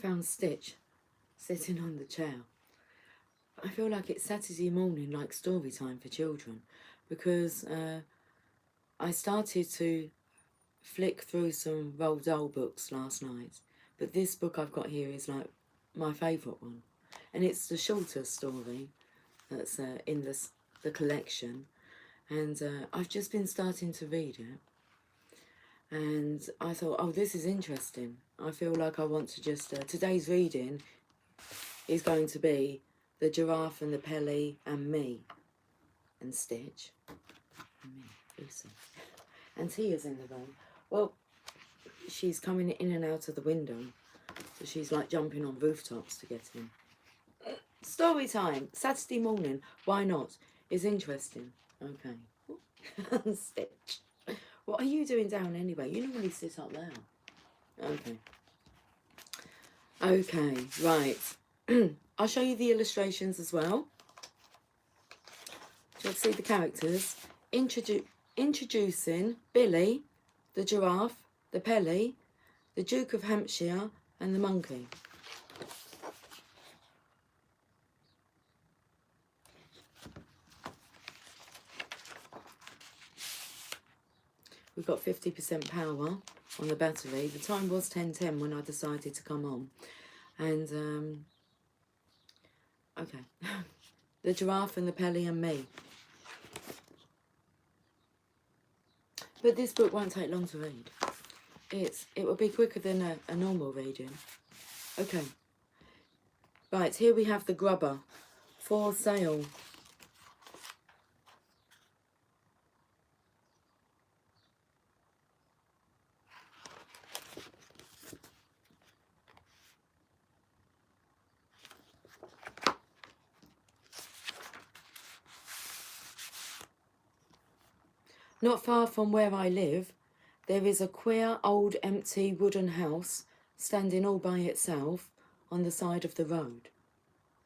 found Stitch sitting on the chair. I feel like it's Saturday morning, like story time for children, because I started to flick through some Roald Dahl books last night, but this book I've got here is like my favourite one, and it's the shorter story that's in the collection, and I've just been starting to read it. And I thought, oh, this is interesting. I feel like I want to just... today's reading is going to be The Giraffe and the Pelly and me. And Stitch. And me, Lucy. And Tia's in the room. Well, she's coming in and out of the window. So she's like jumping on rooftops to get in. Story time. Saturday morning. Why not? It's interesting. Okay. Stitch. What are you doing down anyway? You normally sit up there. Okay. Okay, right. I'll show you the illustrations as well. You'll see the characters. Introducing Billy, the giraffe, the Pelly, the Duke of Hampshire, and the monkey. We've got 50% power on the battery. The time was 10:10 when I decided to come on. And, okay. The Giraffe and the Pelly and me. But this book won't take long to read. It will be quicker than a normal reading. Okay. Right, here we have the Grubber. For sale. Not far from where I live, there is a queer old empty wooden house standing all by itself on the side of the road.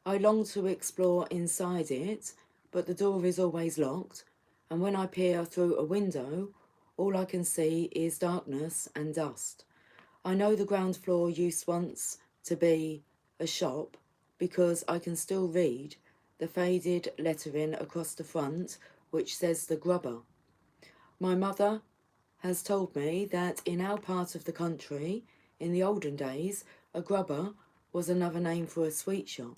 I long to explore inside it, but the door is always locked, and when I peer through a window, all I can see is darkness and dust. I know the ground floor used once to be a shop because I can still read the faded lettering across the front which says the Grubber. My mother has told me that in our part of the country, in the olden days, a grubber was another name for a sweet shop.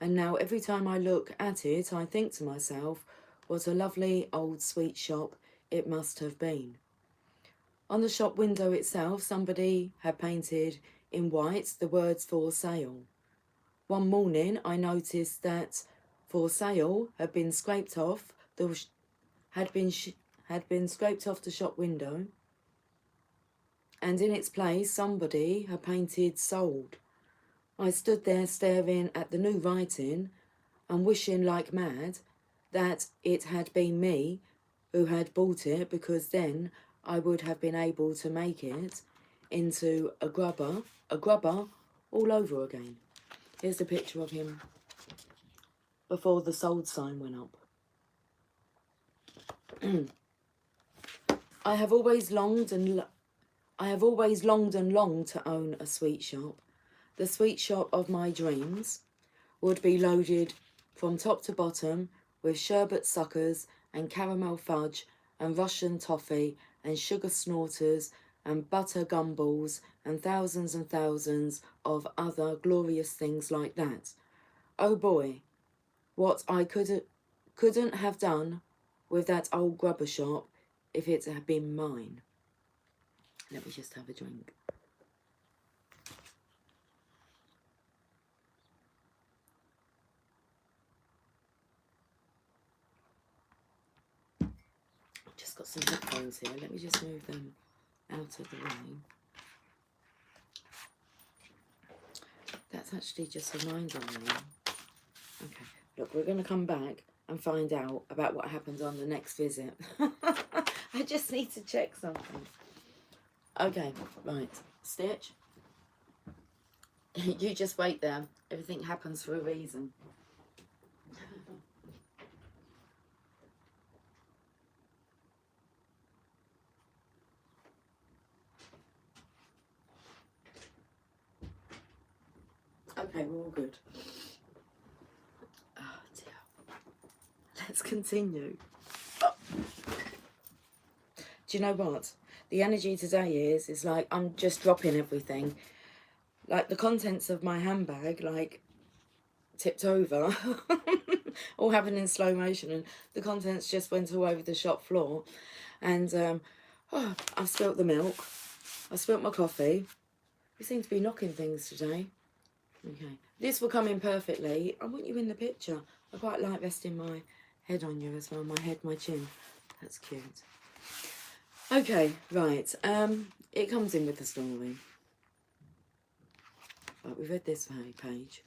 And now every time I look at it, I think to myself, what a lovely old sweet shop it must have been. On the shop window itself, somebody had painted in white the words for sale. One morning, I noticed that for sale had been scraped off had been scraped off the shop window, and in its place somebody had painted sold. I stood there staring at the new writing and wishing like mad that it had been me who had bought it, because then I would have been able to make it into a grubber all over again. Here's a picture of him before the sold sign went up. I have always longed and longed to own a sweet shop. The sweet shop of my dreams would be loaded from top to bottom with sherbet suckers and caramel fudge and Russian toffee and sugar snorters and butter gumballs and thousands of other glorious things like that. Oh boy, what I couldn't have done with that old grubber shop if it had been mine. Let me just have a drink. I've just got some headphones here. Let me just move them out of the way. That's actually just reminding me. Okay, look, we're going to come back and find out about what happens on the next visit. I just need to check something. Okay, right. Stitch. You just wait there. Everything happens for a reason. Okay, we're all good. Oh dear. Let's continue. Oh. Do you know what? The energy today is like I'm just dropping everything. Like the contents of my handbag, like tipped over, all happened in slow motion, and the contents just went all over the shop floor. And oh, I've spilt the milk. I spilt my coffee. We seem to be knocking things today. Okay, this will come in perfectly. I want you in the picture. I quite like resting my head on you as well. My head, my chin. That's cute. Okay, right. It comes in with the story. Right, we've read this page.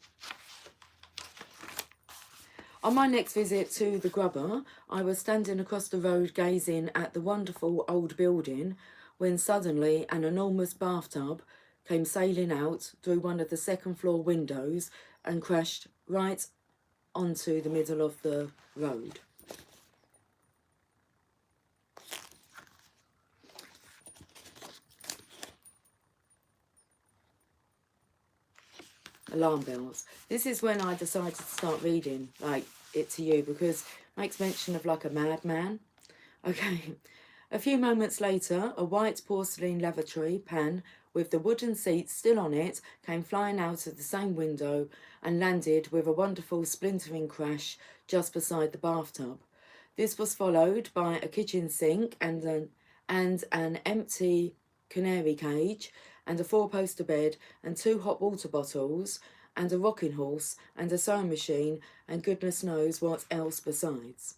On my next visit to the Grubber, I was standing across the road gazing at the wonderful old building when suddenly an enormous bathtub came sailing out through one of the second floor windows and crashed right onto the middle of the road. Alarm bells. This is when I decided to start reading like it to you, because it makes mention of like a madman. Okay. A few moments later, a white porcelain lavatory pan with the wooden seats still on it came flying out of the same window and landed with a wonderful splintering crash just beside the bathtub. This was followed by a kitchen sink and an empty canary cage and a four-poster bed and 2 hot water bottles and a rocking horse and a sewing machine and goodness knows what else besides.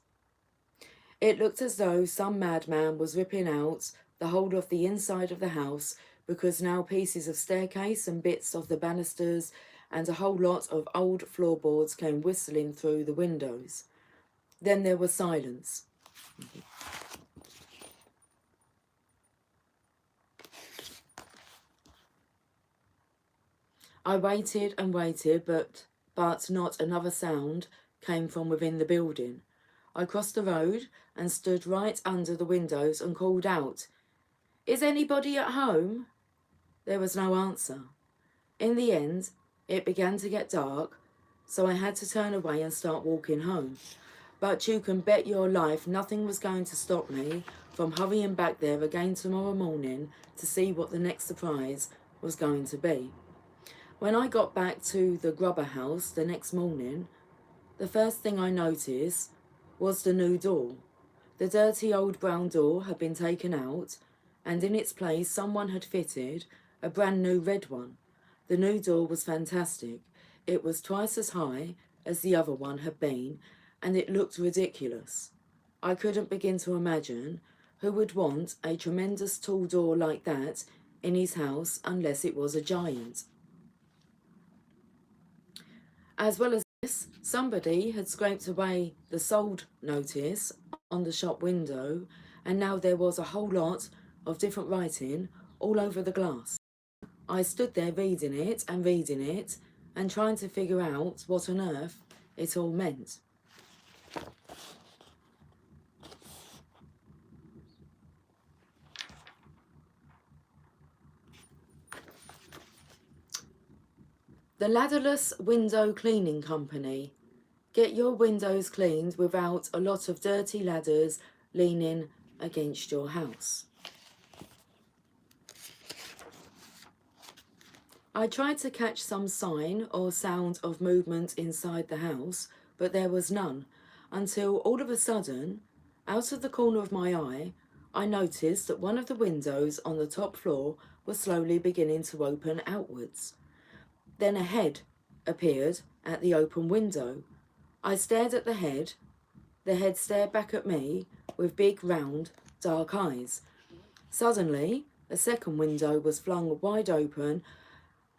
It looked as though some madman was ripping out the whole of the inside of the house, because now pieces of staircase and bits of the banisters and a whole lot of old floorboards came whistling through the windows. Then there was silence. I waited and waited, but not another sound came from within the building. I crossed the road and stood right under the windows and called out, "Is anybody at home?" There was no answer. In the end, it began to get dark, so I had to turn away and start walking home. But you can bet your life nothing was going to stop me from hurrying back there again tomorrow morning to see what the next surprise was going to be. When I got back to the Grubber house the next morning, the first thing I noticed was the new door. The dirty old brown door had been taken out, and in its place someone had fitted a brand new red one. The new door was fantastic. It was twice as high as the other one had been, and it looked ridiculous. I couldn't begin to imagine who would want a tremendous tall door like that in his house unless it was a giant. As well as this, somebody had scraped away the sold notice on the shop window, and now there was a whole lot of different writing all over the glass. I stood there reading it and trying to figure out what on earth it all meant. The Ladderless Window Cleaning Company. Get your windows cleaned without a lot of dirty ladders leaning against your house. I tried to catch some sign or sound of movement inside the house, but there was none, until all of a sudden, out of the corner of my eye, I noticed that one of the windows on the top floor was slowly beginning to open outwards. Then a head appeared at the open window. I stared at the head stared back at me with big, round, dark eyes. Suddenly, a second window was flung wide open,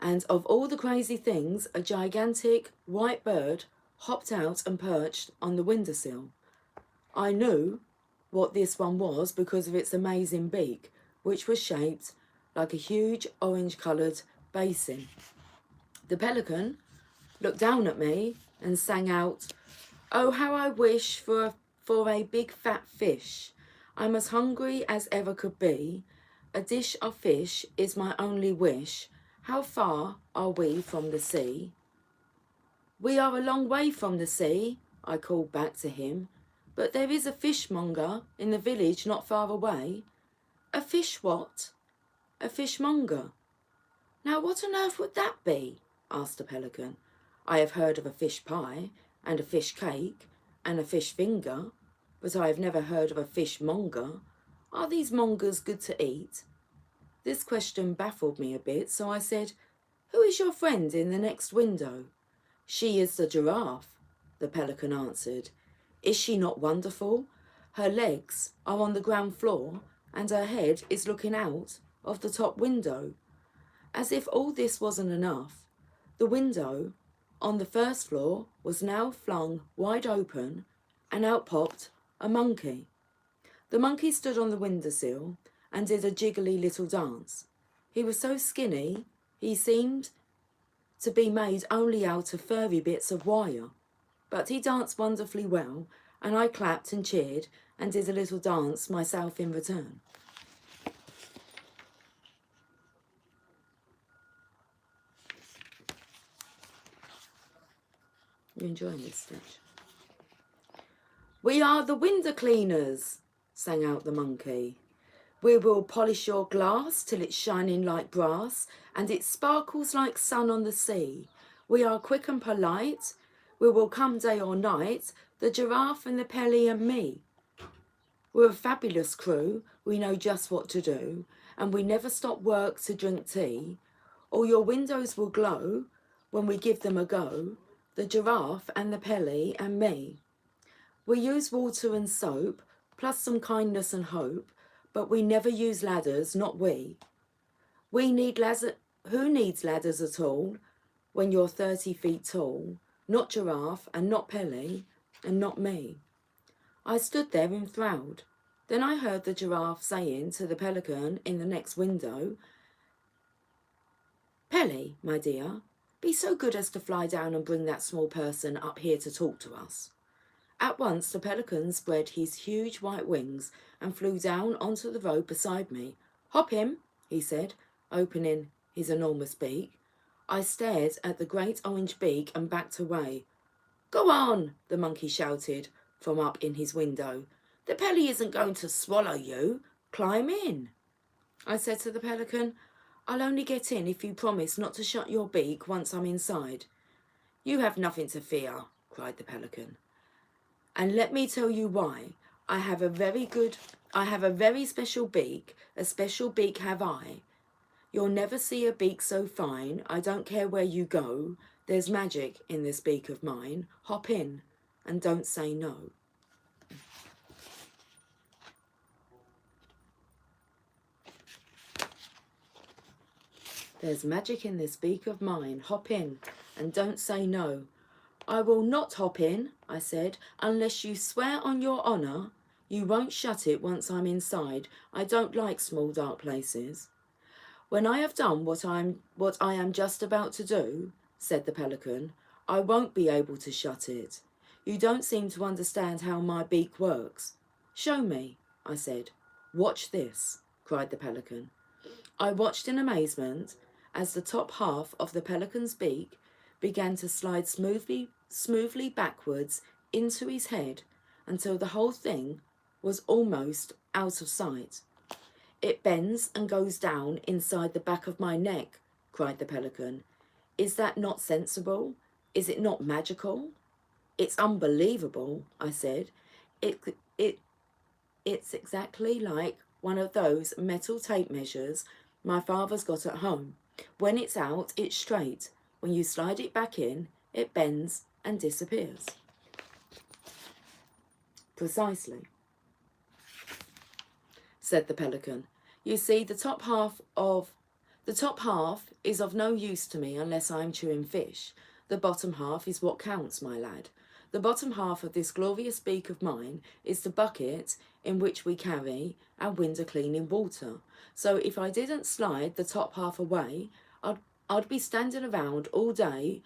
and of all the crazy things, a gigantic white bird hopped out and perched on the windowsill. I knew what this one was because of its amazing beak, which was shaped like a huge orange-coloured basin. The pelican looked down at me and sang out, "Oh, how I wish for a big fat fish. I'm as hungry as ever could be. A dish of fish is my only wish. How far are we from the sea?" We are a long way from the sea, I called back to him, but there is a fishmonger in the village not far away. A fish what? A fishmonger. Now what on earth would that be? Asked the pelican. I have heard of a fish pie, and a fish cake, and a fish finger, but I have never heard of a fishmonger. Are these mongers good to eat? This question baffled me a bit, so I said, Who is your friend in the next window? She is the giraffe, the pelican answered. Is she not wonderful? Her legs are on the ground floor, and her head is looking out of the top window. As if all this wasn't enough, the window on the first floor was now flung wide open, and out popped a monkey. The monkey stood on the windowsill and did a jiggly little dance. He was so skinny, he seemed to be made only out of furry bits of wire. But he danced wonderfully well, and I clapped and cheered and did a little dance myself in return. You're enjoying this sketch? We are the window cleaners, sang out the monkey. We will polish your glass till it's shining like brass, and it sparkles like sun on the sea. We are quick and polite. We will come day or night, the giraffe and the pelly and me. We're a fabulous crew. We know just what to do, and we never stop work to drink tea. All your windows will glow when we give them a go, the giraffe and the pelly and me. We use water and soap, plus some kindness and hope, but we never use ladders, not we. Who needs ladders at all when you're 30 feet tall? Not giraffe and not pelly and not me. I stood there enthralled. Then I heard the giraffe saying to the pelican in the next window, Pelly, my dear, be so good as to fly down and bring that small person up here to talk to us. At once the pelican spread his huge white wings and flew down onto the road beside me. Hop him, he said, opening his enormous beak. I stared at the great orange beak and backed away. Go on, the monkey shouted from up in his window. The pelly isn't going to swallow you. Climb in. I said to the pelican, I'll only get in if you promise not to shut your beak once I'm inside. You have nothing to fear, cried the pelican. And let me tell you why. I have a very special beak. A special beak have I. You'll never see a beak so fine. I don't care where you go. There's magic in this beak of mine. Hop in and don't say no. There's magic in this beak of mine. Hop in and don't say no. I will not hop in, I said, unless you swear on your honour you won't shut it once I'm inside. I don't like small dark places. When I have done what I am just about to do, said the pelican, I won't be able to shut it. You don't seem to understand how my beak works. Show me, I said. Watch this, cried the pelican. I watched in amazement as the top half of the pelican's beak began to slide smoothly backwards into his head until the whole thing was almost out of sight. It bends and goes down inside the back of my neck, cried the pelican. Is that not sensible? Is it not magical? It's unbelievable, I said. It's exactly like one of those metal tape measures my father's got at home. When it's out, it's straight. When you slide it back in, it bends and disappears. Precisely, said the pelican. You see, the top half is of no use to me unless I am chewing fish. The bottom half is what counts, my lad. The bottom half of this glorious beak of mine is the bucket in which we carry our window cleaning water. So if I didn't slide the top half away, I'd be standing around all day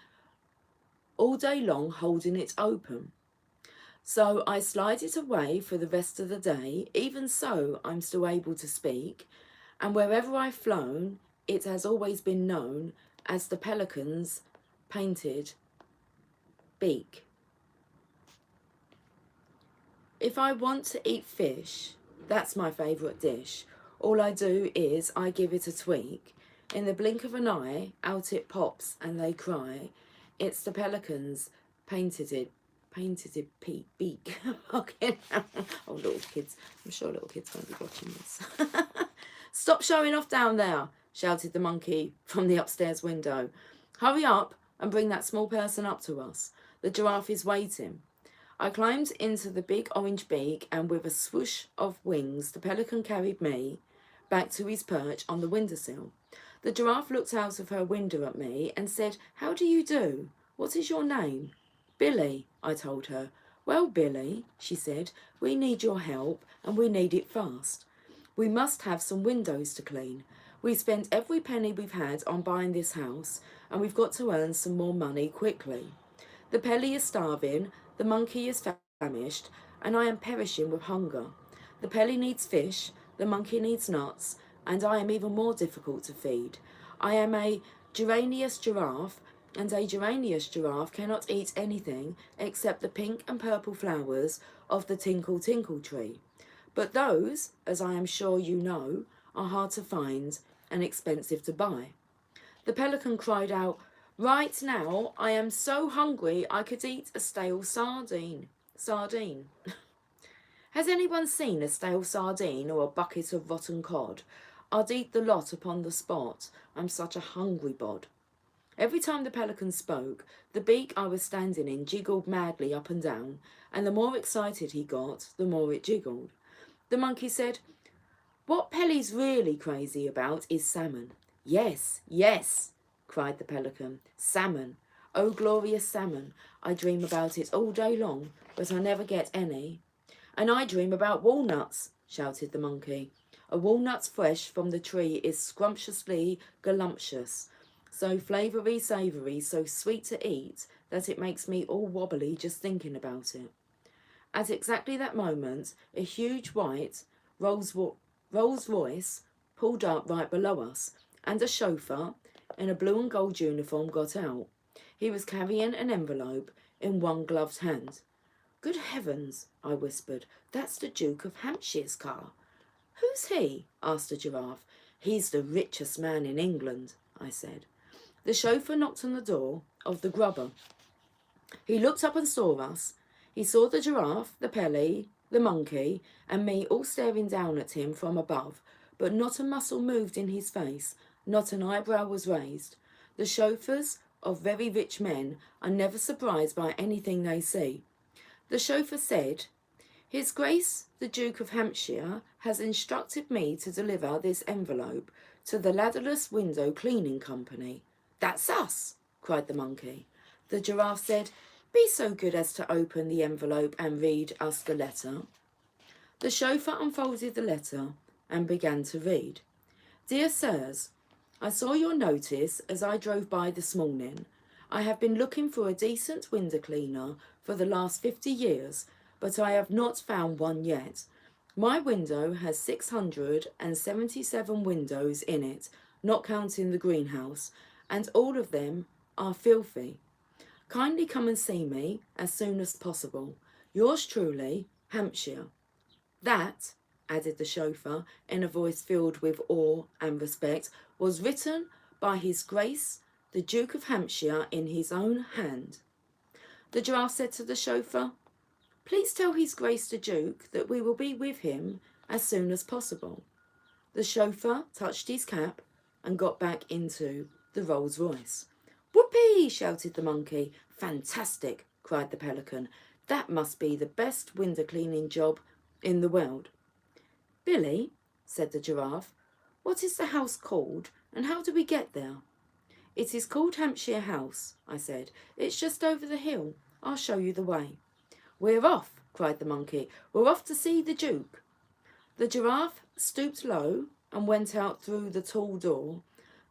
long holding it open. So I slide it away for the rest of the day. Even so, I'm still able to speak. And wherever I've flown, it has always been known as the pelicans painted beak. If I want to eat fish, that's my favourite dish. All I do is I give it a tweak. In the blink of an eye, out it pops and they cry. It's the pelican's painted beak. Okay. Oh, little kids. I'm sure little kids won't be watching this. Stop showing off down there, shouted the monkey from the upstairs window. Hurry up and bring that small person up to us. The giraffe is waiting. I climbed into the big orange beak, and with a swoosh of wings, the pelican carried me back to his perch on the windowsill. The giraffe looked out of her window at me and said, "How do you do? What is your name?" "Billy," I told her. "Well, Billy," she said, "we need your help, and we need it fast. We must have some windows to clean. We spent every penny we've had on buying this house, and we've got to earn some more money quickly. The Pelly is starving, the monkey is famished, and I am perishing with hunger. The Pelly needs fish, the monkey needs nuts, and I am even more difficult to feed. I am a geranious giraffe, and a geranious giraffe cannot eat anything except the pink and purple flowers of the tinkle tinkle tree. But those, as I am sure you know, are hard to find and expensive to buy." The pelican cried out, "Right now, I am so hungry I could eat a stale sardine." Sardine. Has anyone seen a stale sardine or a bucket of rotten cod? I'd eat the lot upon the spot. I'm such a hungry bod. Every time the pelican spoke, the beak I was standing in jiggled madly up and down, and the more excited he got, the more it jiggled. The monkey said, "What Pelly's really crazy about is salmon." "Yes, yes," cried the pelican. "Salmon. Oh, glorious salmon. I dream about it all day long, but I never get any." "And I dream about walnuts," shouted the monkey. "A walnut fresh from the tree is scrumptiously galumptious, so flavoury savoury, so sweet to eat that it makes me all wobbly just thinking about it." At exactly that moment, a huge white Rolls-Royce pulled up right below us, and a chauffeur in a blue and gold uniform got out. He was carrying an envelope in one gloved hand. "Good heavens," I whispered, "that's the Duke of Hampshire's car." "Who's he?" asked the giraffe. "He's the richest man in England," I said. The chauffeur knocked on the door of the grubber. He looked up and saw us. He saw the giraffe, the Pelly, the monkey, and me all staring down at him from above, but not a muscle moved in his face, not an eyebrow was raised. The chauffeurs of very rich men are never surprised by anything they see. The chauffeur said, "His Grace the Duke of Hampshire has instructed me to deliver this envelope to the Ladderless Window Cleaning Company." "That's us," cried the monkey. The giraffe said, "Be so good as to open the envelope and read us the letter." The chauffeur unfolded the letter and began to read. "Dear Sirs, I saw your notice as I drove by this morning. I have been looking for a decent window cleaner for the last 50 years, but I have not found one yet. My window has 677 windows in it, not counting the greenhouse, and all of them are filthy. Kindly come and see me as soon as possible. Yours truly, Hampshire." That, added the chauffeur in a voice filled with awe and respect, was written by His Grace the Duke of Hampshire in his own hand. The giraffe said to the chauffeur, "Please tell His Grace the Duke that we will be with him as soon as possible." The chauffeur touched his cap and got back into the Rolls-Royce. "Whoopee!" shouted the monkey. "Fantastic!" cried the pelican. "That must be the best window cleaning job in the world." "Billy," said the giraffe, "what is the house called, and how do we get there?" "It is called Hampshire House," I said. "It's just over the hill. I'll show you the way." "We're off," cried the monkey. "We're off to see the Duke." The giraffe stooped low and went out through the tall door.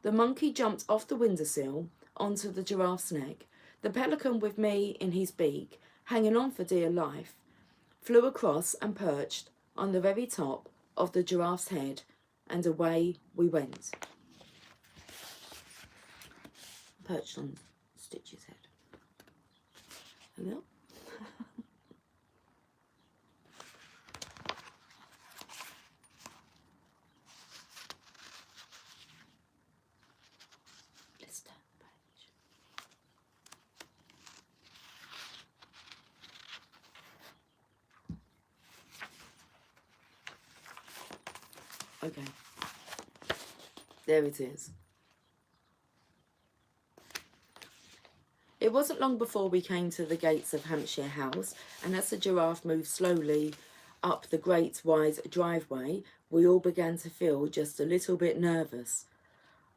The monkey jumped off the windowsill onto the giraffe's neck. The pelican, with me in his beak, hanging on for dear life, flew across and perched on the very top of the giraffe's head, and away we went. Perched on Stitch's head. Hello? Let's turn the page. Okay, there it is. It wasn't long before we came to the gates of Hampshire House, and as the giraffe moved slowly up the great wide driveway, we all began to feel just a little bit nervous.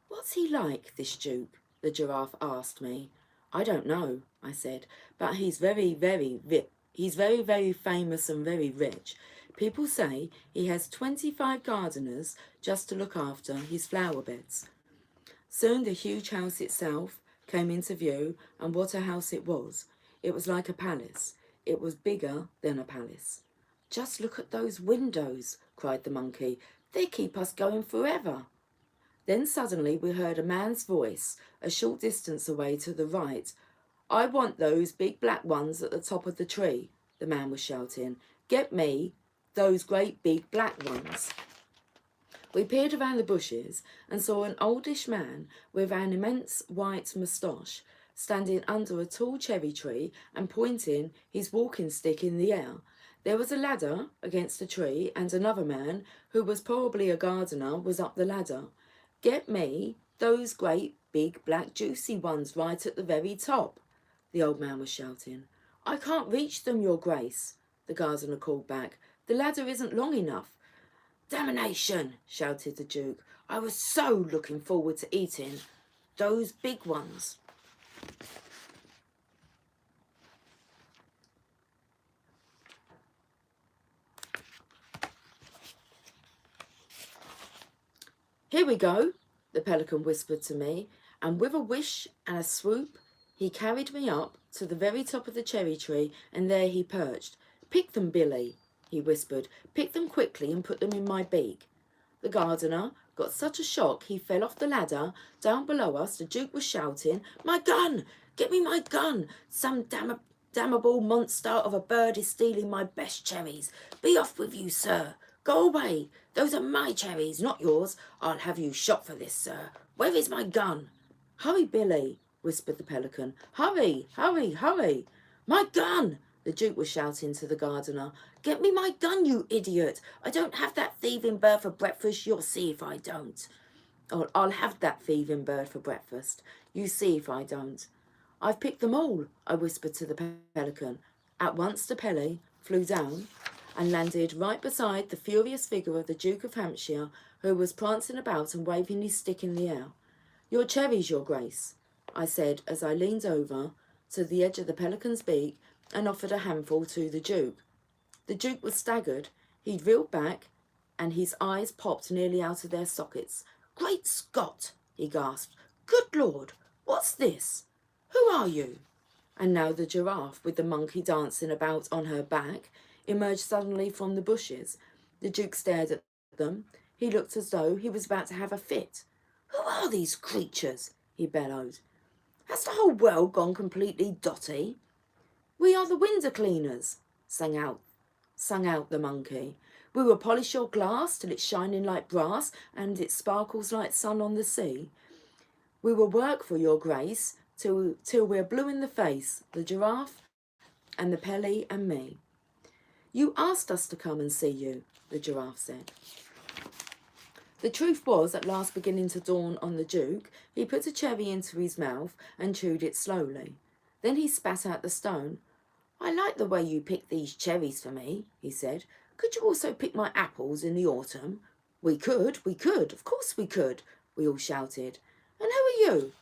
"What's he like, this Duke?" the giraffe asked me. "I don't know," I said, "but he's very, very famous and very rich. People say he has 25 gardeners just to look after his flower beds." Soon the huge house itself came into view, and what a house it was. It was like a palace. It was bigger than a palace. "Just look at those windows," cried the monkey. "They keep us going forever." Then suddenly we heard a man's voice a short distance away to the right. "I want those big black ones at the top of the tree," the man was shouting. "Get me those great big black ones." We peered around the bushes and saw an oldish man with an immense white moustache standing under a tall cherry tree and pointing his walking stick in the air. There was a ladder against a tree, and another man, who was probably a gardener, was up the ladder. "Get me those great big black juicy ones right at the very top," the old man was shouting. "I can't reach them, your grace," the gardener called back. "The ladder isn't long enough." "Damnation!" shouted the Duke. "I was so looking forward to eating those big ones." "Here we go," the pelican whispered to me, and with a wish and a swoop he carried me up to the very top of the cherry tree, and there he perched. "Pick them, Billy," he whispered. "Pick them quickly and put them in my beak." The gardener got such a shock he fell off the ladder. Down below us the Duke was shouting, "My gun! Get me my gun! Some damnable monster of a bird is stealing my best cherries. Be off with you, sir. Go away. Those are my cherries, not yours. I'll have you shot for this, sir. Where is my gun?" "Hurry, Billy," whispered the pelican. "Hurry, hurry, hurry." "My gun!" the Duke was shouting to the gardener. "Get me my gun, you idiot. I don't have that thieving bird for breakfast. You'll see if I don't." "Oh, I'll have that thieving bird for breakfast. You see if I don't." "I've picked them all," I whispered to the pelican. At once the Pele flew down and landed right beside the furious figure of the Duke of Hampshire, who was prancing about and waving his stick in the air. "Your cherries, your grace," I said as I leaned over to the edge of the pelican's beak and offered a handful to the Duke. The Duke was staggered. He'd reeled back, and his eyes popped nearly out of their sockets. "Great Scott!" he gasped. "Good Lord! What's this? Who are you?" And now the giraffe, with the monkey dancing about on her back, emerged suddenly from the bushes. The Duke stared at them. He looked as though he was about to have a fit. "Who are these creatures?" he bellowed. "Has the whole world gone completely dotty?" "We are the window cleaners," sang out the monkey. "We will polish your glass till it's shining like brass and it sparkles like sun on the sea. We will work for your grace till we're blue in the face, the giraffe and the Pele and me." "You asked us to come and see you," the giraffe said. The truth was at last beginning to dawn on the Duke. He put a cherry into his mouth and chewed it slowly. Then he spat out the stone. "I like the way you pick these cherries for me," he said. "Could you also pick my apples in the autumn?" We could, of course we could," we all shouted. "And who are you?"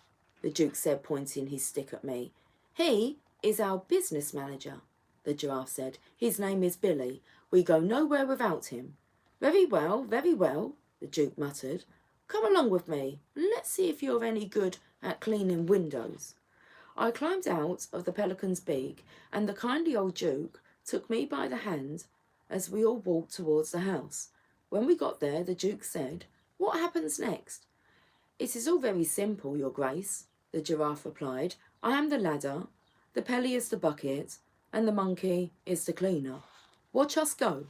the Duke said, pointing his stick at me. "He is our business manager," the giraffe said. "His name is Billy. We go nowhere without him." Very well, the Duke muttered. "Come along with me, and let's see if you're any good at cleaning windows." I climbed out of the pelican's beak, and the kindly old Duke took me by the hand as we all walked towards the house. When we got there, the Duke said, "What happens next?" "It is all very simple, your grace," the giraffe replied. "I am the ladder, The Pelly is the bucket, and the monkey is the cleaner. Watch us go.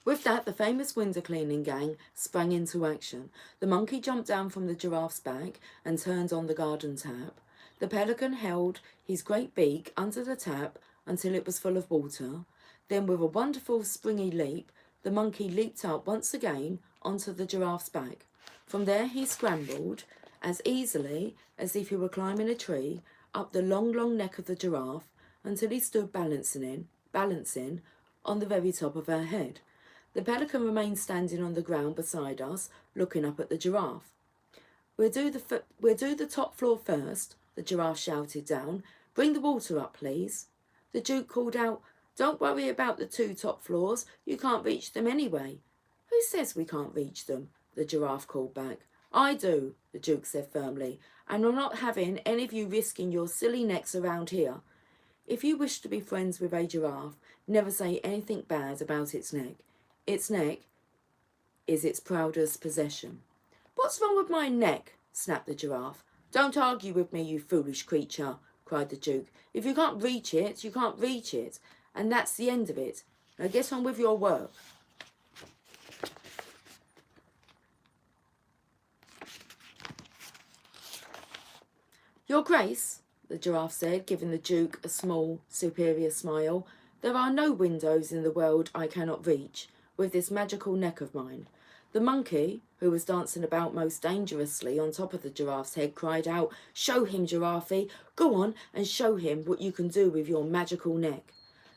With that, the famous window cleaning gang sprang into action. The monkey jumped down from the giraffe's back and turned on the garden tap. The pelican held his great beak under the tap until it was full of water. Then, with a wonderful springy leap, the monkey leaped up once again onto the giraffe's back. From there he scrambled, as easily as if he were climbing a tree, up the long, long neck of the giraffe until he stood balancing on the very top of her head. The pelican remained standing on the ground beside us, looking up at the giraffe. We'll do the top floor first, the giraffe shouted down. Bring the water up, please. The Duke called out, Don't worry about the 2 top floors, you can't reach them anyway. Who says we can't reach them? The giraffe called back. I do, the Duke said firmly, and I'm not having any of you risking your silly necks around here. If you wish to be friends with a giraffe, never say anything bad about its neck. Its neck is its proudest possession. What's wrong with my neck? Snapped the giraffe. Don't argue with me, you foolish creature, cried the Duke. If you can't reach it, you can't reach it, and that's the end of it. Now get on with your work. Your Grace, the giraffe said, giving the Duke a small, superior smile, there are no windows in the world I cannot reach with this magical neck of mine. The monkey, who was dancing about most dangerously on top of the giraffe's head, cried out, Show him, Giraffe, go on and show him what you can do with your magical neck.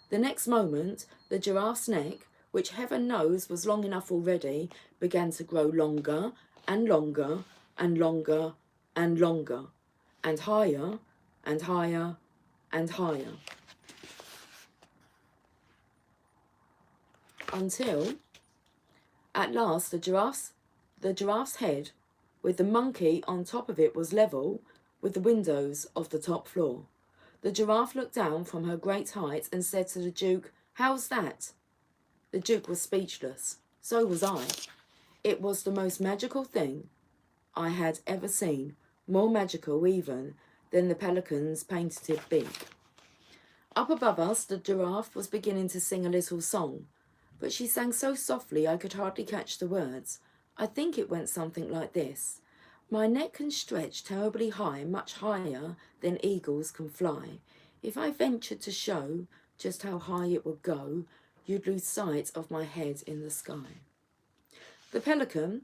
The next moment, the giraffe's neck, which heaven knows was long enough already, began to grow longer and longer and longer and longer, and higher and higher and higher. Until, at last, the giraffe's head, with the monkey on top of it, was level with the windows of the top floor. The giraffe looked down from her great height and said to the Duke, How's that? The Duke was speechless. So was I. It was the most magical thing I had ever seen, more magical even than the pelican's painted beak. Up above us, the giraffe was beginning to sing a little song, but she sang so softly I could hardly catch the words. I think it went something like this. My neck can stretch terribly high, much higher than eagles can fly. If I ventured to show just how high it would go, you'd lose sight of my head in the sky. The pelican,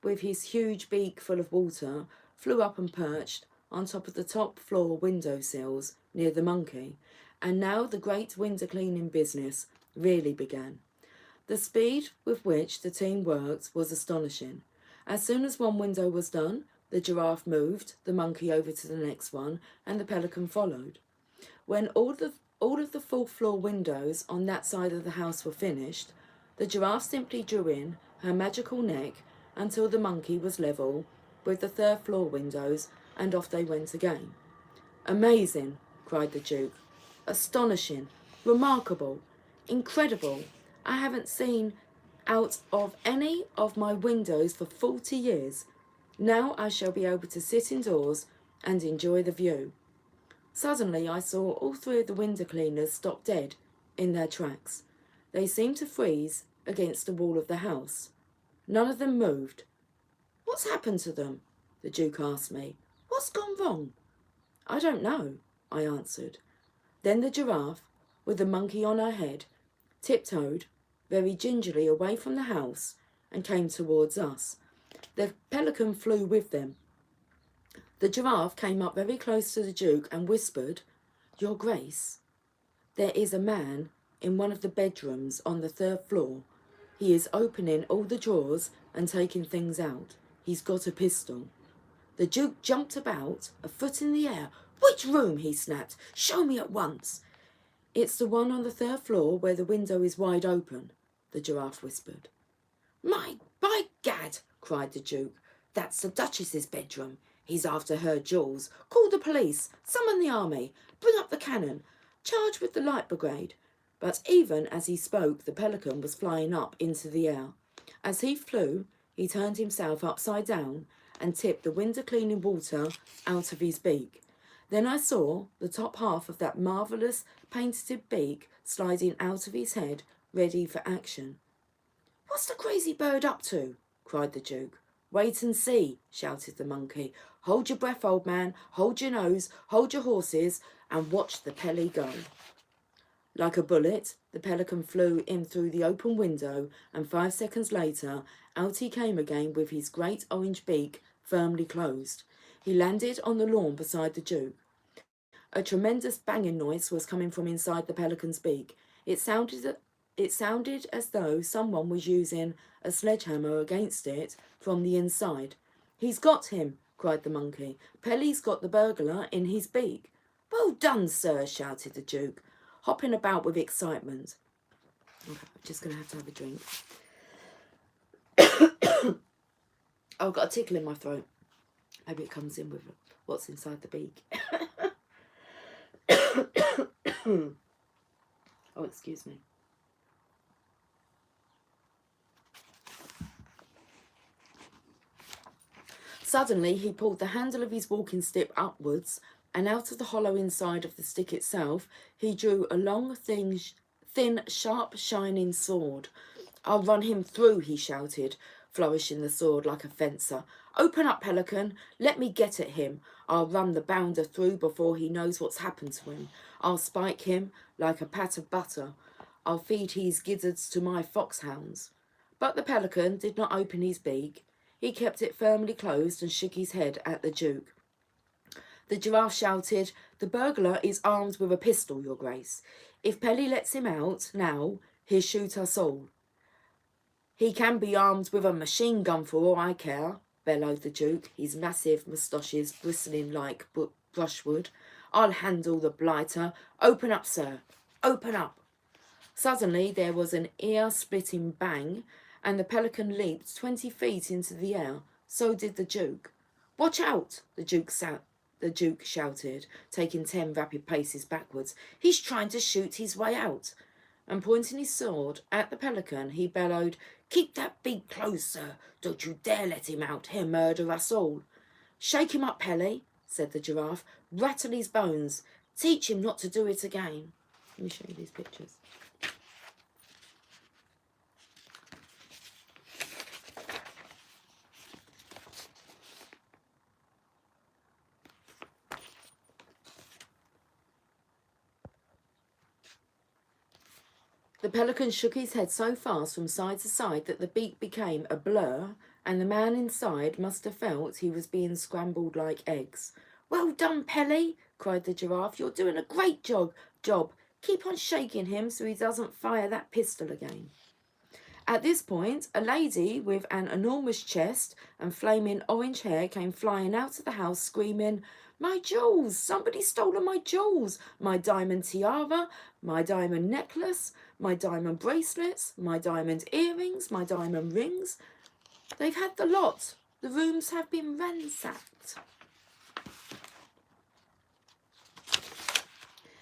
with his huge beak full of water, flew up and perched on top of the top floor window sills near the monkey, and now the great window cleaning business really began. The speed with which the team worked was astonishing. As soon as one window was done, the giraffe moved the monkey over to the next one, and the pelican followed. When all of the full floor windows on that side of the house were finished, the giraffe simply drew in her magical neck until the monkey was level with the 3rd floor windows, and off they went again. Amazing, cried the Duke. Astonishing, remarkable, incredible. I haven't seen out of any of my windows for 40 years. Now I shall be able to sit indoors and enjoy the view. Suddenly I saw all 3 of the window cleaners stop dead in their tracks. They seemed to freeze against the wall of the house. None of them moved. What's happened to them? The Duke asked me. What's gone wrong? I don't know, I answered. Then the giraffe, with the monkey on her head, tiptoed very gingerly away from the house and came towards us. The pelican flew with them. The giraffe came up very close to the Duke and whispered, Your Grace, there is a man in one of the bedrooms on the 3rd floor. He is opening all the drawers and taking things out. He's got a pistol. The Duke jumped about, a foot in the air. Which room? He snapped. Show me at once. It's the one on the 3rd floor where the window is wide open, the giraffe whispered. By gad, cried the Duke. That's the Duchess's bedroom. He's after her jewels. Call the police. Summon the army. Bring up the cannon. Charge with the light brigade. But even as he spoke, the pelican was flying up into the air. As he flew, he turned himself upside down and tipped the window-cleaning water out of his beak. Then I saw the top half of that marvellous painted beak sliding out of his head, ready for action. "What's the crazy bird up to?" cried the Duke. "Wait and see," shouted the monkey. "Hold your breath, old man, hold your nose, hold your horses, and watch the Pelly go." Like a bullet, the pelican flew in through the open window, and 5 seconds later, out he came again with his great orange beak firmly closed. He landed on the lawn beside the Duke. A tremendous banging noise was coming from inside the pelican's beak. It sounded as though someone was using a sledgehammer against it from the inside. "He's got him," cried the monkey. "Pelly's got the burglar in his beak." "Well done, sir," shouted the Duke, hopping about with excitement. Okay, I'm just going to have a drink. I've got a tickle in my throat. Maybe it comes in with what's inside the beak. Oh, excuse me. Suddenly he pulled the handle of his walking stick upwards, and out of the hollow inside of the stick itself he drew a long, thin, sharp, shining sword. "I'll run him through," he shouted, flourishing the sword like a fencer. "Open up, Pelican. Let me get at him. I'll run the bounder through before he knows what's happened to him. I'll spike him like a pat of butter. I'll feed his gizzards to my foxhounds." But the Pelican did not open his beak. He kept it firmly closed and shook his head at the Duke. The Giraffe shouted, "The burglar is armed with a pistol, your Grace. If Pelly lets him out now, he'll shoot us all." "He can be armed with a machine gun for all I care," bellowed the Duke, his massive moustaches bristling like brushwood. "I'll handle the blighter. Open up, sir. Open up." Suddenly there was an ear-splitting bang, and the Pelican leaped 20 feet into the air. So did the Duke. "Watch out!" the Duke shouted, taking 10 rapid paces backwards. "He's trying to shoot his way out." And pointing his sword at the Pelican, he bellowed, "Keep that beak closed, sir. Don't you dare let him out. He'll murder us all." "Shake him up, Pelly," said the Giraffe. "Rattle his bones. Teach him not to do it again." Let me show you these pictures. The Pelican shook his head so fast from side to side that the beak became a blur, and the man inside must have felt he was being scrambled like eggs. "Well done, Pelly," cried the Giraffe. "You're doing a great job. Keep on shaking him so he doesn't fire that pistol again." At this point, a lady with an enormous chest and flaming orange hair came flying out of the house screaming, "My jewels! Somebody's stolen my jewels! My diamond tiara, my diamond necklace, my diamond bracelets, my diamond earrings, my diamond rings. They've had the lot. The rooms have been ransacked."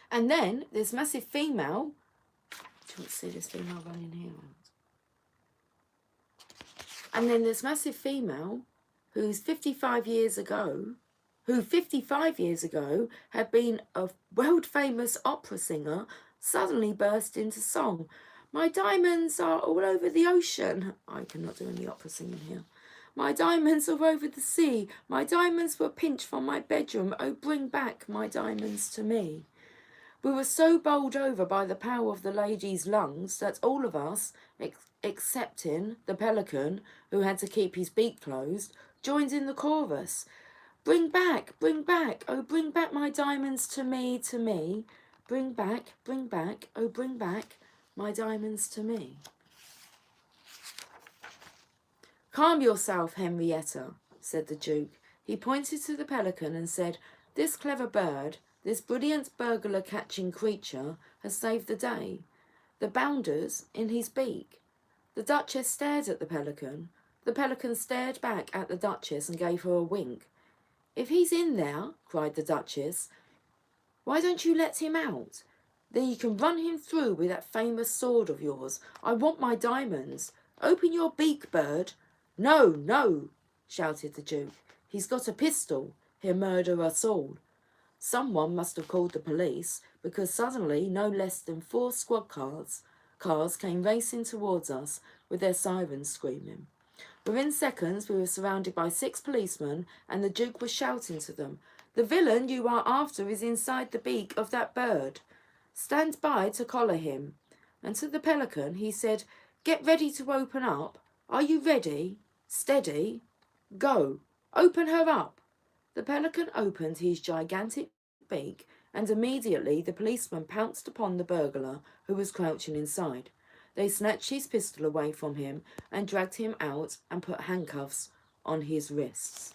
And then this massive female, do you want to see this female running here? And then this massive female who 55 years ago had been a world-famous opera singer, suddenly burst into song. "My diamonds are all over the ocean." I cannot do any opera singing here. "My diamonds are over the sea. My diamonds were pinched from my bedroom. Oh, bring back my diamonds to me." We were so bowled over by the power of the lady's lungs that all of us, excepting the Pelican, who had to keep his beak closed, joined in the chorus. "Bring back, oh bring back my diamonds to me, to me. Bring back, oh bring back my diamonds to me." "Calm yourself, Henrietta," said the Duke. He pointed to the Pelican and said, "This clever bird, this brilliant burglar-catching creature, has saved the day. The bounder's in his beak." The Duchess stared at the Pelican. The Pelican stared back at the Duchess and gave her a wink. "If he's in there," cried the Duchess, "why don't you let him out? Then you can run him through with that famous sword of yours. I want my diamonds. Open your beak, bird." No, no, shouted the Duke. He's got a pistol. He'll murder us all. Someone must have called the police, because suddenly no less than 4 squad cars came racing towards us with their sirens screaming. Within seconds we were surrounded by 6 policemen, and the Duke was shouting to them, "The villain you are after is inside the beak of that bird. Stand by to collar him." And to the pelican he said, "Get ready to open up. Are you ready? Steady. Go. Open her up." The pelican opened his gigantic beak, and immediately the policeman pounced upon the burglar who was crouching inside. They snatched his pistol away from him and dragged him out and put handcuffs on his wrists.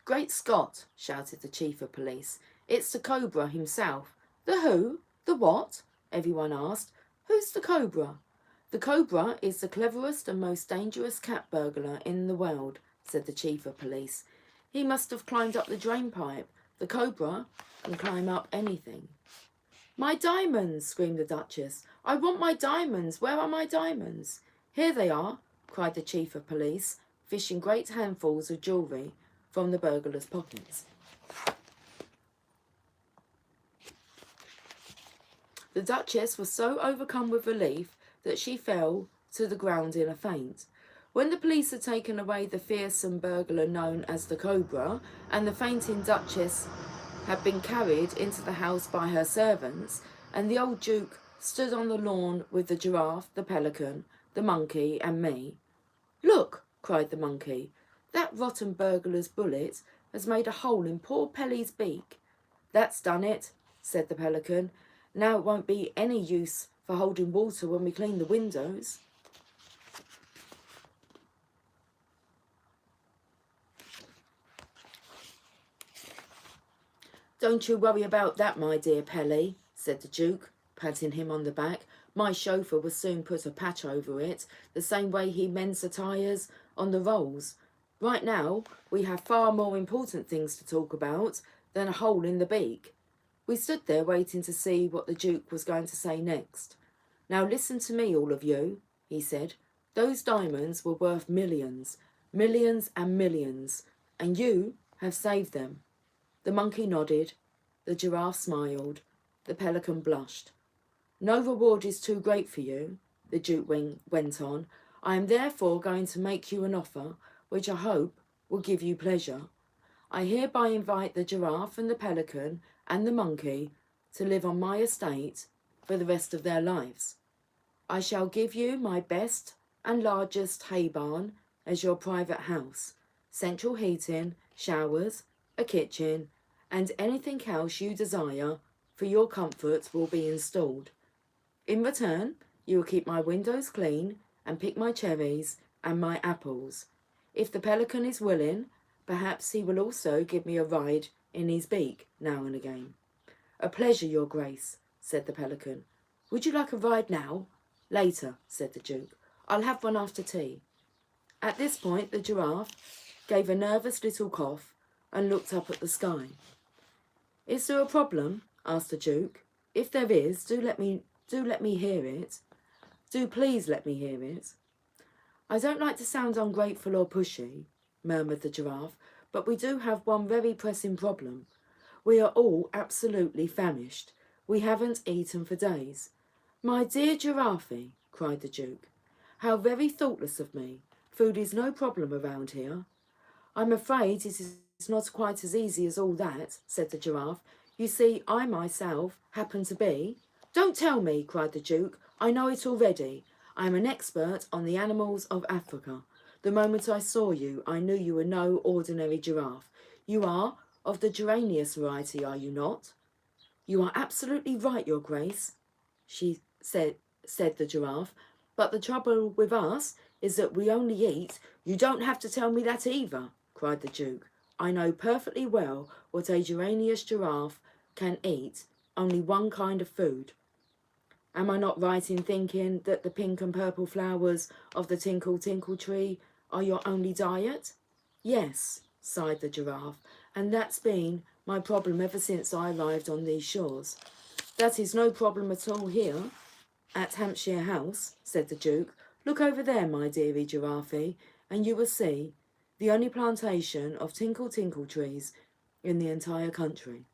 "Great Scott," shouted the chief of police. "It's the Cobra himself." "The who? The what?" everyone asked. "Who's the Cobra?" "The Cobra is the cleverest and most dangerous cat burglar in the world," said the chief of police. "He must have climbed up the drain pipe. The Cobra can climb up anything." "My diamonds!" screamed the Duchess. "I want my diamonds! Where are my diamonds?" "Here they are!" cried the chief of police, fishing great handfuls of jewellery from the burglar's pockets. The Duchess was so overcome with relief that she fell to the ground in a faint. When the police had taken away the fearsome burglar known as the Cobra, and the fainting Duchess had been carried into the house by her servants, and the old Duke stood on the lawn with the giraffe, the pelican, the monkey, and me. "Look!" cried the monkey. "That rotten burglar's bullet has made a hole in poor Pelly's beak." "That's done it," said the pelican. "Now it won't be any use for holding water when we clean the windows." "Don't you worry about that, my dear Pelly," said the Duke, patting him on the back. "My chauffeur will soon put a patch over it, the same way he mends the tyres on the rolls. Right now, we have far more important things to talk about than a hole in the beak." We stood there waiting to see what the Duke was going to say next. "Now listen to me, all of you," he said. "Those diamonds were worth millions, millions and millions, and you have saved them." The monkey nodded, the giraffe smiled, the pelican blushed. "No reward is too great for you," the Duke went on. "I am therefore going to make you an offer which I hope will give you pleasure. I hereby invite the giraffe and the pelican and the monkey to live on my estate for the rest of their lives. I shall give you my best and largest hay barn as your private house, central heating, showers, a kitchen, and anything else you desire for your comfort will be installed. In return, you will keep my windows clean and pick my cherries and my apples. If the pelican is willing, perhaps he will also give me a ride in his beak now and again." "A pleasure, your grace," said the pelican. "Would you like a ride now?" "Later," said the Duke. "I'll have one after tea." At this point the giraffe gave a nervous little cough and looked up at the sky. "Is there a problem?" asked the Duke. "If there is, do let me hear it. Do please let me hear it." "I don't like to sound ungrateful or pushy," murmured the giraffe, "but we do have one very pressing problem. We are all absolutely famished. We haven't eaten for days." "My dear Giraffe," cried the Duke, "how very thoughtless of me. Food is no problem around here." "I'm afraid it is not quite as easy as all that," said the giraffe. "You see, I myself happen to be—" "Don't tell me," cried the Duke. "I know it already. I am an expert on the animals of Africa. The moment I saw you, I knew you were no ordinary giraffe. You are of the geranius variety, are you not?" "You are absolutely right, your grace," said the giraffe. "But the trouble with us is that we only eat—" "You don't have to tell me that either," cried the Duke. "I know perfectly well what a geranius giraffe can eat, only one kind of food. Am I not right in thinking that the pink and purple flowers of the tinkle tinkle tree are your only diet?" "Yes," sighed the giraffe, "and that's been my problem ever since I arrived on these shores." "That is no problem at all here," At Hampshire House, said the Duke. Look over there, my dearie Giraffe, and you will see the only plantation of tinkle tinkle trees in the entire country.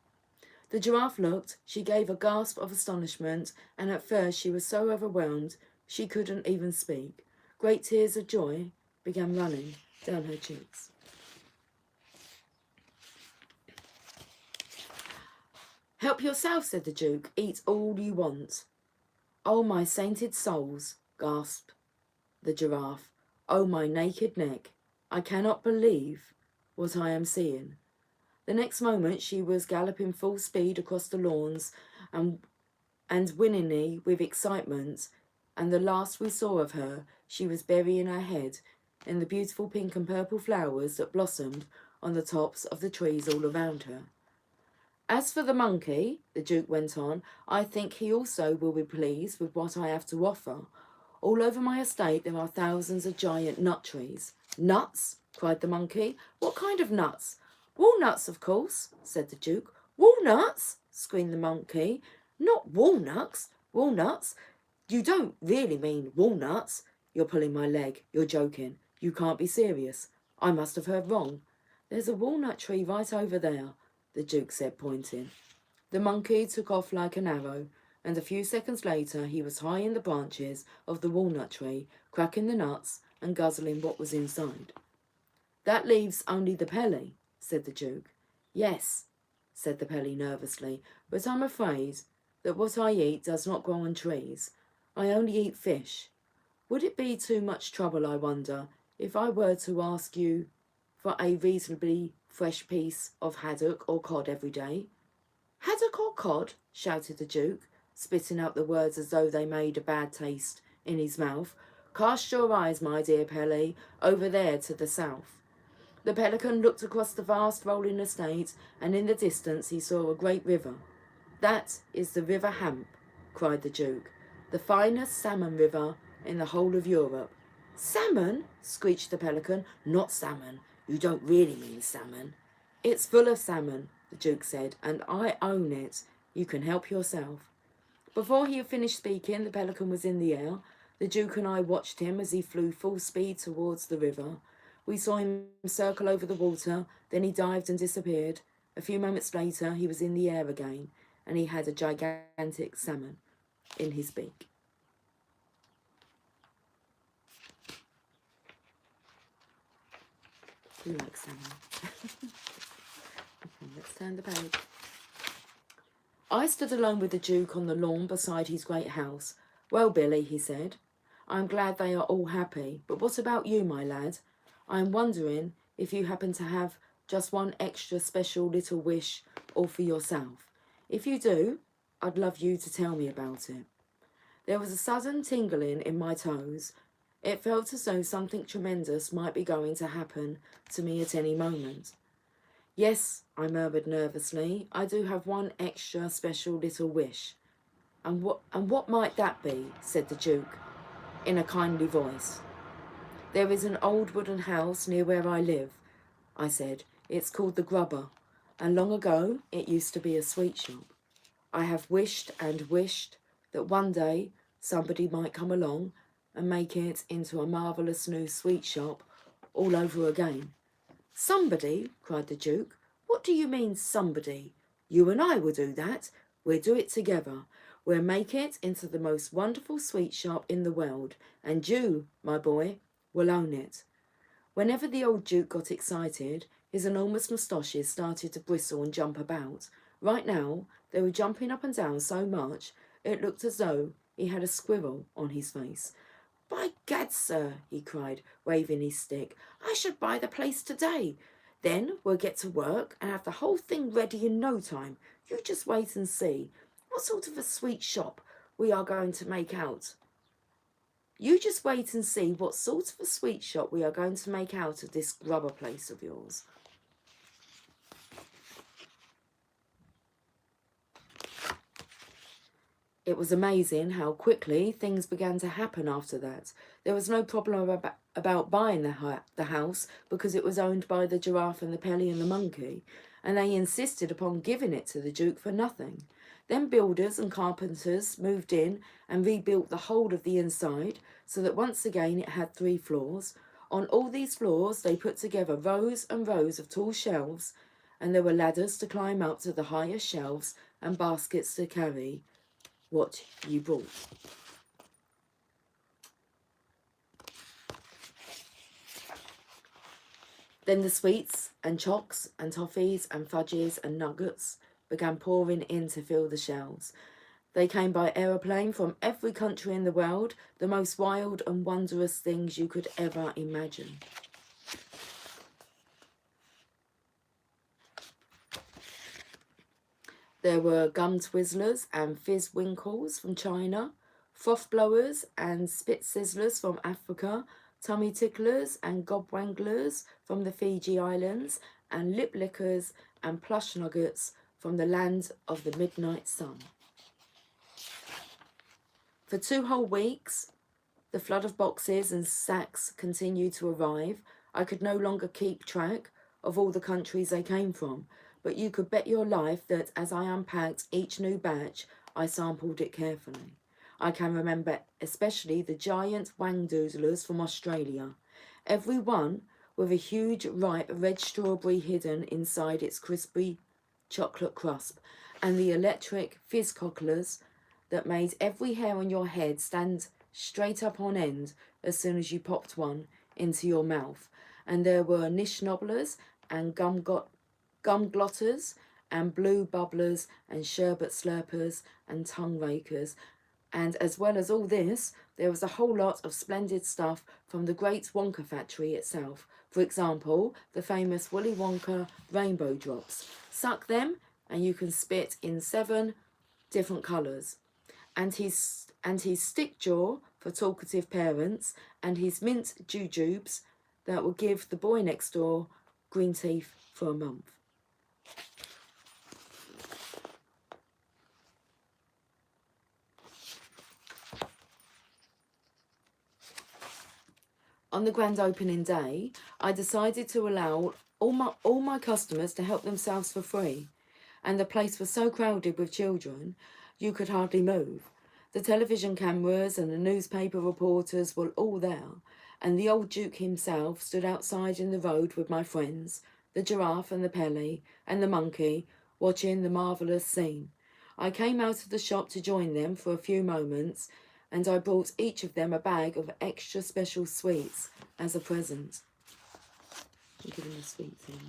The giraffe looked, she gave a gasp of astonishment, and at first she was so overwhelmed she couldn't even speak. Great tears of joy began running down her cheeks. Help yourself, said the Duke. Eat all you want. Oh, my sainted souls, gasped the giraffe. Oh, my naked neck. I cannot believe what I am seeing. The next moment she was galloping full speed across the lawns and winningly with excitement, and the last we saw of her, she was burying her head in the beautiful pink and purple flowers that blossomed on the tops of the trees all around her. As for the monkey, the Duke went on, I think he also will be pleased with what I have to offer. All over my estate there are thousands of giant nut trees. Nuts? Cried the monkey. What kind of nuts? Walnuts, of course, said the Duke. Walnuts? Screamed the monkey. Not walnuts. Walnuts? You don't really mean walnuts? You're pulling my leg. You're joking. You can't be serious. I must have heard wrong. There's a walnut tree right over there, the Duke said, pointing. The monkey took off like an arrow, and a few seconds later he was high in the branches of the walnut tree, cracking the nuts and guzzling what was inside. That leaves only the pelly, said the Duke. Yes, said the pelly nervously, but I'm afraid that what I eat does not grow on trees. I only eat fish. Would it be too much trouble, I wonder, if I were to ask you for a reasonably fresh piece of haddock or cod every day? Haddock or cod? Shouted the Duke, spitting out the words as though they made a bad taste in his mouth. Cast your eyes, my dear Pelly, over there to the south. The pelican looked across the vast rolling estate, and in the distance he saw a great river. That is the River Hamp, cried the Duke, the finest salmon river in the whole of Europe. Salmon? Screeched the pelican. Not salmon. You don't really mean salmon. It's full of salmon, the Duke said, and I own it. You can help yourself. Before he had finished speaking, the pelican was in the air. The Duke and I watched him as he flew full speed towards the river. We saw him circle over the water, then he dived and disappeared. A few moments later, he was in the air again, and he had a gigantic salmon in his beak. Who likes salmon? Okay, let's turn the page. I stood alone with the Duke on the lawn beside his great house. Well, Billy, he said, I'm glad they are all happy, but what about you, my lad? I am wondering if you happen to have just one extra special little wish all for yourself. If you do, I'd love you to tell me about it. There was a sudden tingling in my toes. It felt as though something tremendous might be going to happen to me at any moment. Yes, I murmured nervously, I do have one extra special little wish. And what might that be? Said the Duke, in a kindly voice. There is an old wooden house near where I live, I said. It's called the Grubber, and long ago it used to be a sweet shop. I have wished and wished that one day somebody might come along and make it into a marvellous new sweet shop all over again. Somebody, cried the Duke. What do you mean, somebody? You and I will do that. We'll do it together. We'll make it into the most wonderful sweet shop in the world, and you, my boy, will own it. Whenever the old Duke got excited, his enormous moustaches started to bristle and jump about. Right now, they were jumping up and down so much, it looked as though he had a squirrel on his face. By gad, sir, he cried, waving his stick, I should buy the place today. Then we'll get to work and have the whole thing ready in no time. You just wait and see what sort of a sweet shop we are going to make out. You just wait and see what sort of a sweet shop we are going to make out of this Grubber place of yours. It was amazing how quickly things began to happen after that. There was no problem about buying the house because it was owned by the giraffe and the pelly and the monkey, and they insisted upon giving it to the Duke for nothing. Then builders and carpenters moved in and rebuilt the whole of the inside so that once again it had 3 floors. On all these floors they put together rows and rows of tall shelves, and there were ladders to climb up to the highest shelves and baskets to carry what you bought. Then the sweets and chocks and toffees and fudges and nuggets began pouring in to fill the shelves. They came by aeroplane from every country in the world, the most wild and wondrous things you could ever imagine. There were gum twizzlers and fizz winkles from China, froth blowers and spit sizzlers from Africa, tummy ticklers and gobwanglers from the Fiji Islands, and lip lickers and plush nuggets from the land of the midnight sun. For 2 whole weeks, the flood of boxes and sacks continued to arrive. I could no longer keep track of all the countries they came from, but you could bet your life that as I unpacked each new batch, I sampled it carefully. I can remember especially the giant wangdoodlers from Australia, every one with a huge ripe red strawberry hidden inside its crispy chocolate crust, and the electric fizz cocklers that made every hair on your head stand straight up on end as soon as you popped one into your mouth. And there were niche nobblers and gum glotters and blue bubblers and sherbet slurpers and tongue rakers. And as well as all this, there was a whole lot of splendid stuff from the great Wonka factory itself. For example, the famous Willy Wonka rainbow drops. Suck them and you can spit in 7 different colours. And his stick jaw for talkative parents, and his mint jujubes that will give the boy next door green teeth for a month. On the grand opening day, I decided to allow all my customers to help themselves for free, and the place was so crowded with children you could hardly move. The television cameras and the newspaper reporters were all there, and the old Duke himself stood outside in the road with my friends, the giraffe and the Pele and the monkey, watching the marvellous scene. I came out of the shop to join them for a few moments, and I brought each of them a bag of extra special sweets as a present. I'll give them the sweets in.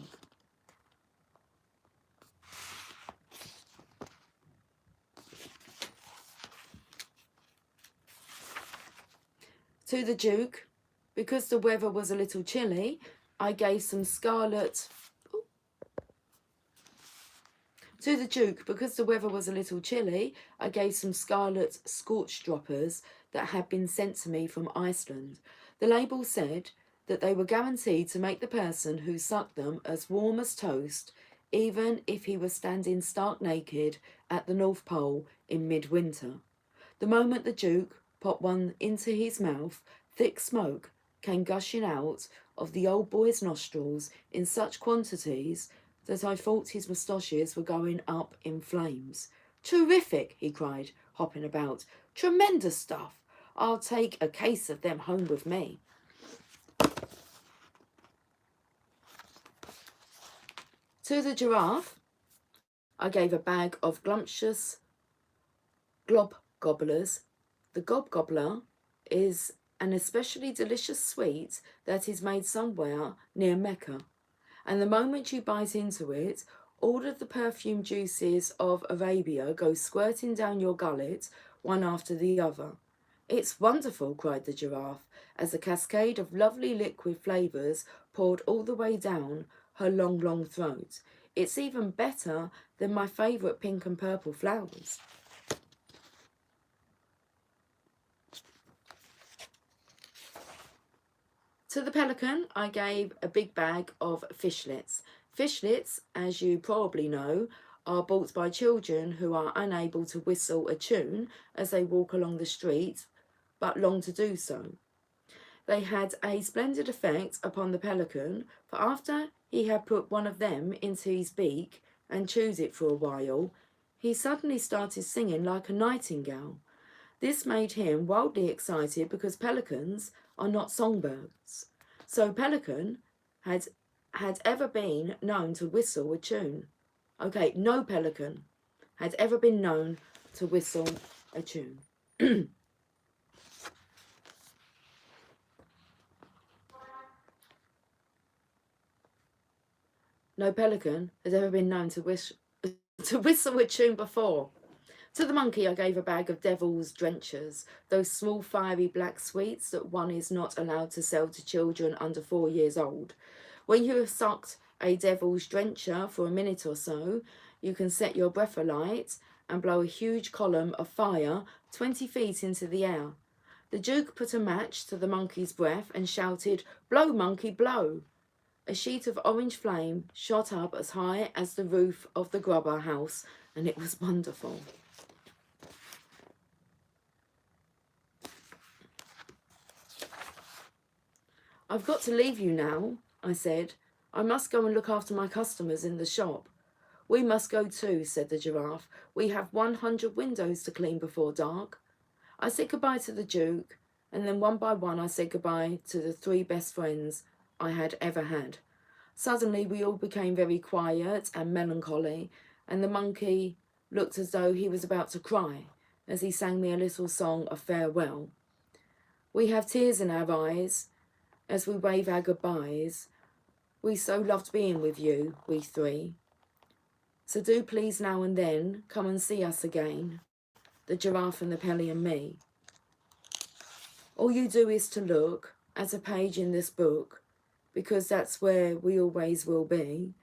To the Duke, because the weather was a little chilly, I gave some scarlet... To the Duke, because the weather was a little chilly, I gave some scarlet scorch droppers that had been sent to me from Iceland. The label said that they were guaranteed to make the person who sucked them as warm as toast, even if he was standing stark naked at the North Pole in midwinter. The moment the Duke popped one into his mouth, thick smoke came gushing out of the old boy's nostrils in such quantities that I thought his moustaches were going up in flames. "Terrific!" he cried, hopping about. "Tremendous stuff! I'll take a case of them home with me." To the Giraffe, I gave a bag of glumptious glob gobblers. The gobgobbler is an especially delicious sweet that is made somewhere near Mecca, and the moment you bite into it, all of the perfume juices of Arabia go squirting down your gullet, one after the other. "It's wonderful," cried the Giraffe, as a cascade of lovely liquid flavours poured all the way down her long, long throat. "It's even better than my favourite pink and purple flowers." To the Pelican, I gave a big bag of fishlets. Fishlets, as you probably know, are bought by children who are unable to whistle a tune as they walk along the street, but long to do so. They had a splendid effect upon the Pelican, for after he had put one of them into his beak and chewed it for a while, he suddenly started singing like a nightingale. This made him wildly excited because pelicans are not songbirds. So Pelican had ever been known to whistle a tune. Okay, no pelican had ever been known to whistle a tune. No pelican had ever been known to whistle a tune before. To the monkey I gave a bag of devil's drenchers, those small fiery black sweets that one is not allowed to sell to children under 4 years old. When you have sucked a devil's drencher for a minute or so, you can set your breath alight and blow a huge column of fire 20 feet into the air. The Duke put a match to the monkey's breath and shouted, "Blow, monkey, blow!" A sheet of orange flame shot up as high as the roof of the Grubber house, and it was wonderful. "I've got to leave you now," I said. "I must go and look after my customers in the shop." "We must go too," said the Giraffe. "We have 100 windows to clean before dark." I said goodbye to the Duke, and then one by one I said goodbye to the 3 best friends I had ever had. Suddenly we all became very quiet and melancholy, and the monkey looked as though he was about to cry as he sang me a little song of farewell. We have tears in our eyes as we wave our goodbyes. We so loved being with you, we 3. So do please now and then come and see us again, the Giraffe and the Pelly and me. All you do is to look at a page in this book, because that's where we always will be.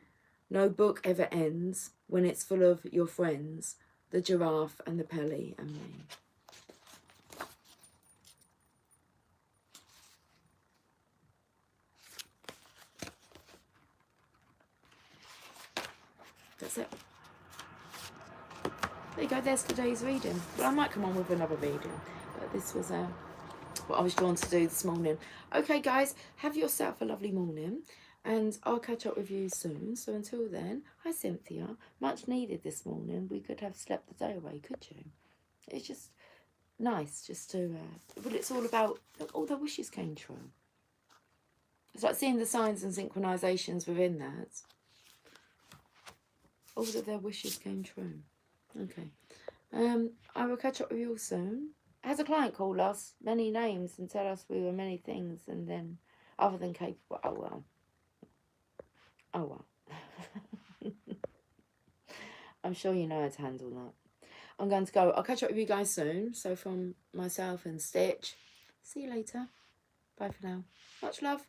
No book ever ends when it's full of your friends, the Giraffe and the Pelly and me. That's it. There you go, there's today's reading. Well, I might come on with another reading, but this was what I was drawn to do this morning. Okay, guys, have yourself a lovely morning, and I'll catch up with you soon. So until then, hi, Cynthia. Much needed this morning. We could have slept the day away, could you? It's just nice just to, but it's all about, look, all their wishes came true. It's like seeing the signs and synchronizations within that. All of their wishes came true. Okay. I will catch up with you all soon. Has a client call us many names and tell us we were many things, and then other than capable. Oh well. Oh well. I'm sure you know how to handle that. I'm going to go. I'll catch up with you guys soon. So from myself and Stitch, see you later. Bye for now. Much love.